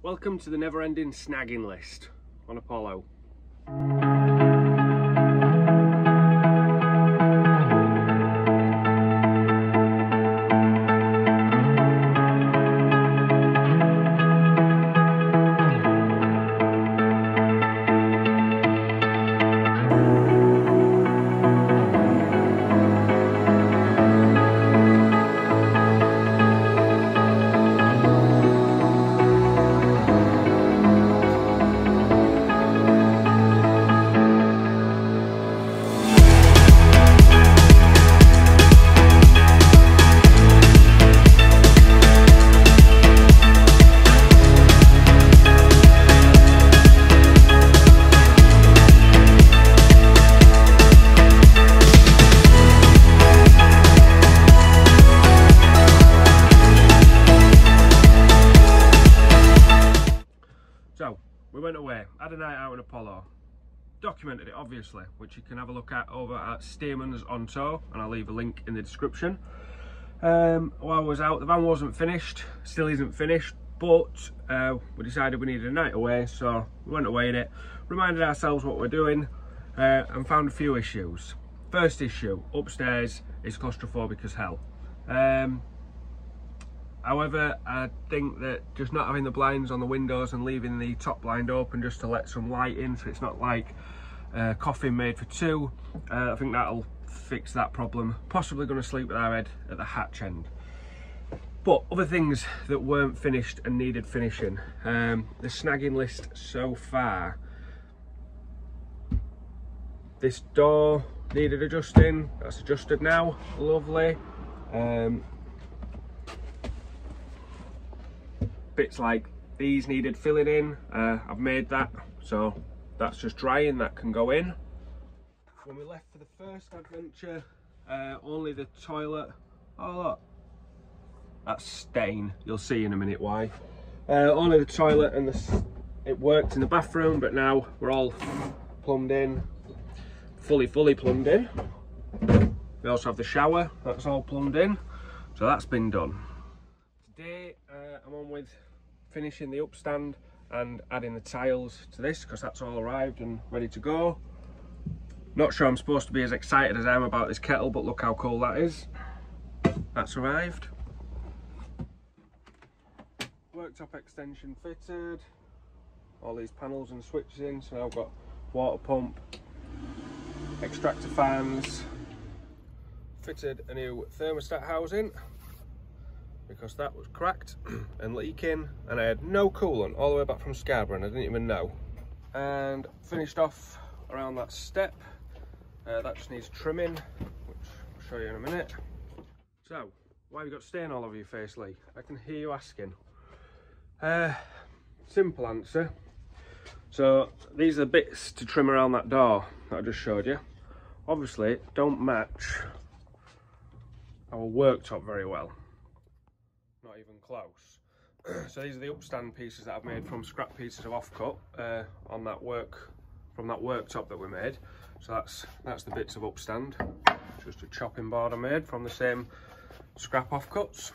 Welcome to the never-ending snagging list on Apollo. So, we went away, had a night out in Apollo, documented it obviously, which you can have a look at over at Stearman's on Tour, and I'll leave a link in the description. While I was out, the van wasn't finished, still isn't finished, but we decided we needed a night away, so we went away in it, reminded ourselves what we're doing, and found a few issues. First issue, upstairs is claustrophobic as hell. However, I think that just not having the blinds on the windows and leaving the top blind open just to let some light in, so it's not like a coffin made for two, I think that'll fix that problem. Possibly going to sleep with our head at the hatch end. But other things that weren't finished and needed finishing. The snagging list so far. This door needed adjusting, that's adjusted now, lovely. Bits like these needed filling in, I've made that, so that's just drying, that can go in. When we left for the first adventure, only the toilet, oh look, that's stain, you'll see in a minute why. Only the toilet and it worked in the bathroom, but now we're all plumbed in, fully plumbed in. We also have the shower, that's all plumbed in, so that's been done. Today I'm on with finishing the upstand and adding the tiles to this, because that's all arrived and ready to go. Not sure I'm supposed to be as excited as I am about this kettle, but look how cool that is. That's arrived. Worktop extension fitted, all these panels and switches in, so now I've got water pump, extractor fans, fitted a new thermostat housing because that was cracked and leaking, and I had no coolant all the way back from Scarborough and I didn't even know. And finished off around that step, that just needs trimming, which I'll show you in a minute. So, why have you got stain all over your face, Lee? I can hear you asking. Simple answer. So these are the bits to trim around that door that I just showed you. Obviously don't match our worktop very well. Not even close. So these are the upstand pieces that I've made from scrap pieces of offcut on that from that worktop that we made. So that's the bits of upstand. Just a chopping board I made from the same scrap offcuts.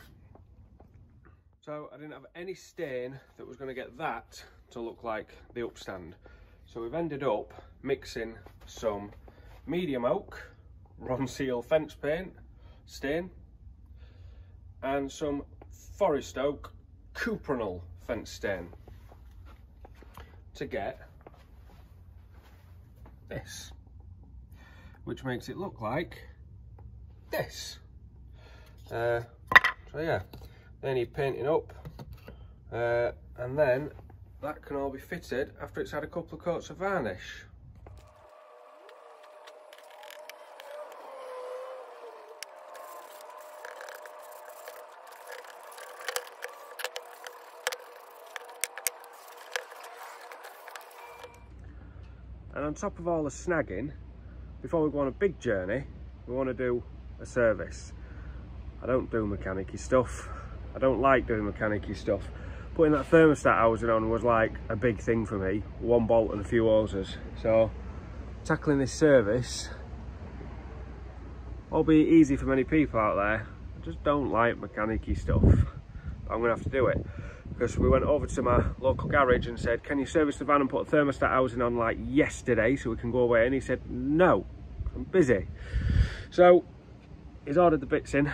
So I didn't have any stain that was going to get that to look like the upstand. So we've ended up mixing some medium oak Ronseal fence paint stain and some forest oak cuprinol fence stain to get this, which makes it look like this. So yeah, they need painting up, and then that can all be fitted after it's had a couple of coats of varnish. And on top of all the snagging, before we go on a big journey, we want to do a service. I don't do mechanicy stuff. I don't like doing mechanicy stuff. Putting that thermostat housing on was like a big thing for me. One bolt and a few hoses. So tackling this service, albeit easy for many people out there, I just don't like mechanicy stuff. I'm gonna have to do it. because we went over to my local garage and said, can you service the van and put a thermostat housing on like yesterday so we can go away? And he said, no, I'm busy. So he's ordered the bits in,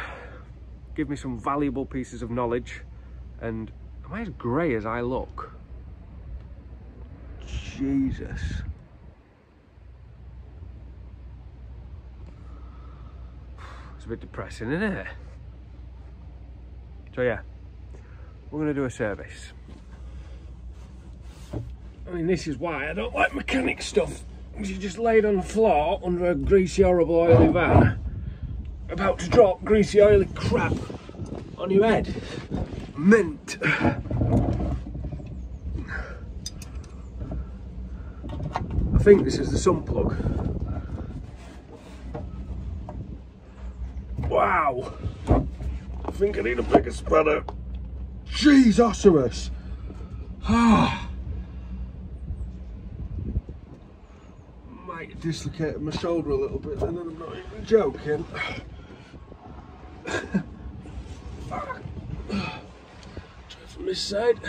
give me some valuable pieces of knowledge. And am I as grey as I look? Jesus. It's a bit depressing, isn't it? So yeah, we're going to do a service. I mean, this is why I don't like mechanic stuff. You just laid on the floor under a greasy, horrible, oily van, about to drop greasy, oily crap on your head. Mint. I think this is the sun plug. Wow. I think I need a bigger spanner. Jesus. Ah. Might dislocate my shoulder a little bit, and then I'm not even joking. Try from this side.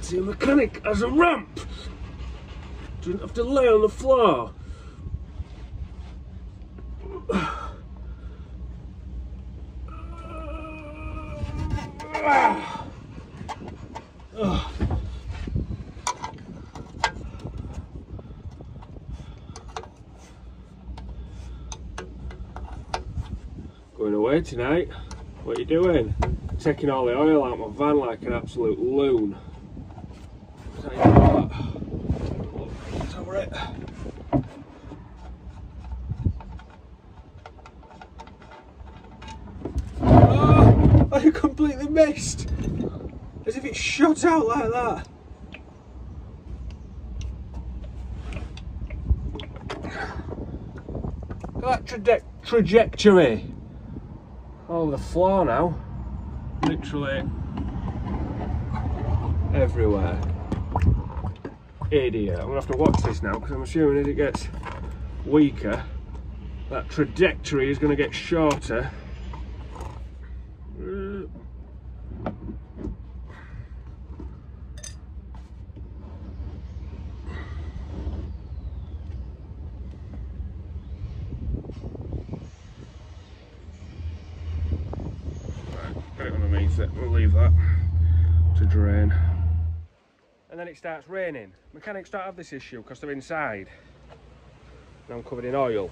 See, a mechanic has a ramp. Didn't have to lay on the floor. Going away tonight? What are you doing? Taking all the oil out of my van like an absolute loon. Is that you know that? Look, it's over it. Oh, I completely missed. As if it shot out like that. Look at that trajectory. All over the floor now. Literally everywhere. Idiot. I'm gonna have to watch this now because I'm assuming as it gets weaker, that trajectory is gonna get shorter. Get it underneath it, we'll leave that to drain. And then it starts raining. Mechanics don't have this issue because they're inside. Now I'm covered in oil.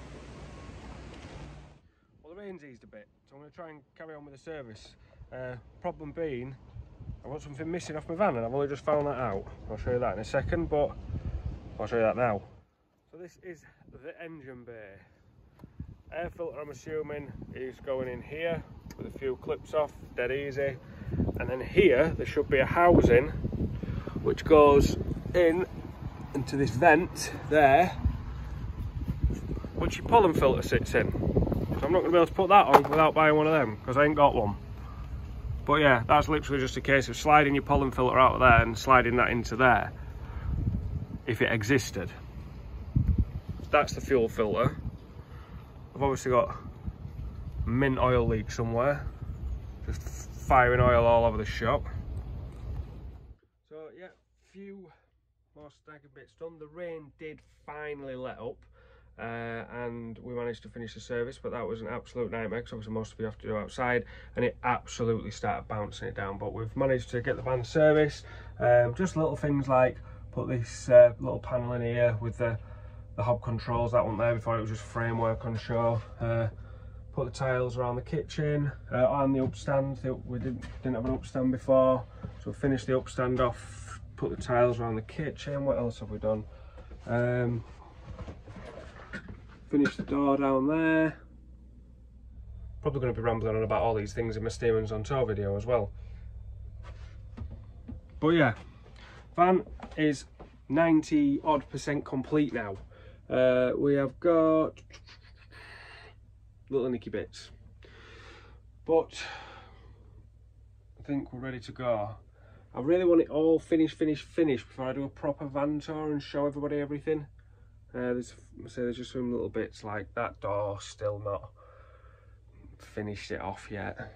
Well, the rain's eased a bit, so I'm going to try and carry on with the service. Problem being, I've got something missing off my van and I've only just found that out. I'll show you that in a second, but I'll show you that now. So this is the engine bay. Air filter, I'm assuming, is going in here with a few clips off, dead easy. And then here there should be a housing which goes in into this vent there, which your pollen filter sits in. So I'm not going to be able to put that on without buying one of them because I ain't got one. But yeah, that's literally just a case of sliding your pollen filter out of there and sliding that into there if it existed. That's the fuel filter. I've obviously got mint oil leak somewhere, just firing oil all over the shop. So yeah, few more snagging bits done. The rain did finally let up and we managed to finish the service, but that was an absolute nightmare because obviously most of you have to do outside and it absolutely started bouncing it down. But we've managed to get the van serviced. Just little things like put this little panel in here with the hob controls, that one there. Before it was just framework on show. Put the tiles around the kitchen and the upstand. We didn't have an upstand before, so we finished the upstand off, put the tiles around the kitchen. What else have we done? Finished the door down there. Probably going to be rambling on about all these things in my Steamers on tour video as well. But yeah, van is 90% complete now. We have got little nicky bits, but I think we're ready to go. I really want it all finished before I do a proper van tour and show everybody everything. There's just some little bits like that door still not finished it off yet.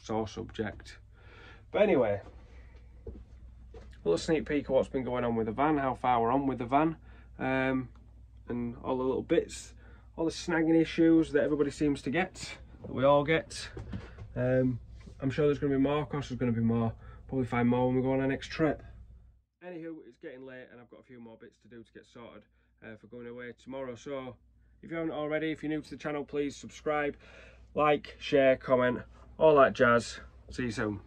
sore subject. But anyway, a little sneak peek of what's been going on with the van, how far we're on with the van, and all the little bits, all the snagging issues that everybody seems to get, that we all get. I'm sure there's going to be more, of course there's going to be more, probably find more when we go on our next trip. Anywho, it's getting late and I've got a few more bits to do to get sorted for going away tomorrow. So if you haven't already, if you're new to the channel, please subscribe, like, share, comment, all that jazz. See you soon.